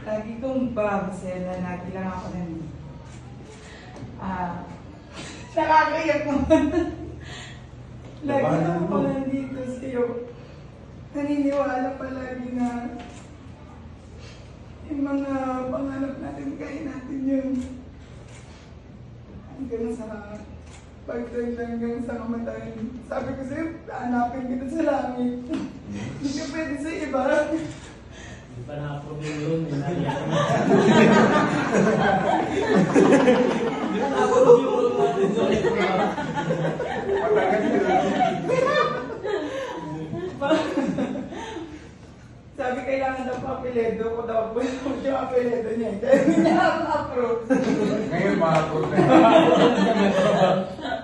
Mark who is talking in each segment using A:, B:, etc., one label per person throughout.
A: Lagi kong babasaya na lagi lang ako nandito. Nakakayak naman. Lagi lang ako nandito sa'yo. Naniniwala palagi na yung mga pangarap natin, kaya natin yun. Hanggang sa pagdagdagang sa kamatayan. Sabi ko sa'yo, hanapin kita sa langit. Hindi ka pwede sa iba.
B: Hindi pa na-approve yun. Hindi pa na-approve yung natin.
A: Sabi kailangan daw pa-apeledo ko daw po yung apeledo niya. Kaya hindi niya approve.
C: Ngayon ma-approve na.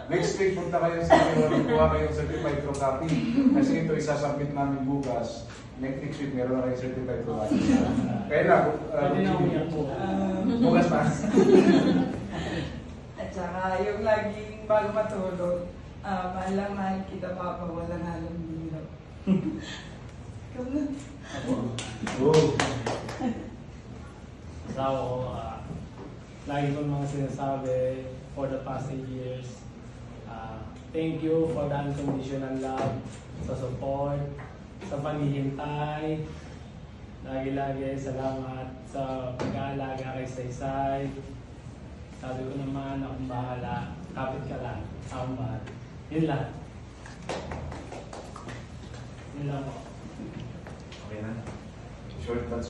C: Next week, punta kayo sa akin, kuha kayong certified pro copy. Kasi ito isasubmit namin bukas. Next week, meron na kayong certified pro copy. Kaya lang,
B: Pwede na umiyak po.
C: bukas pa.
A: At saka yung laging bago matulog, mahal lang mahal kita, Papa, walang halong hirap. Ikaw na.
B: Asawa ko, lagi ko mga sinasabi for the past 8 years. Thank you for the unconditional love, sa support, sa paghihintay. Lagi-lagi salamat sa pag-aalaga kay Saysay. Sabi ko naman, akong bahala. Kapit ka lang. Akong bahala. Yun lang. Yun lang po.
C: Okay na. Short, that's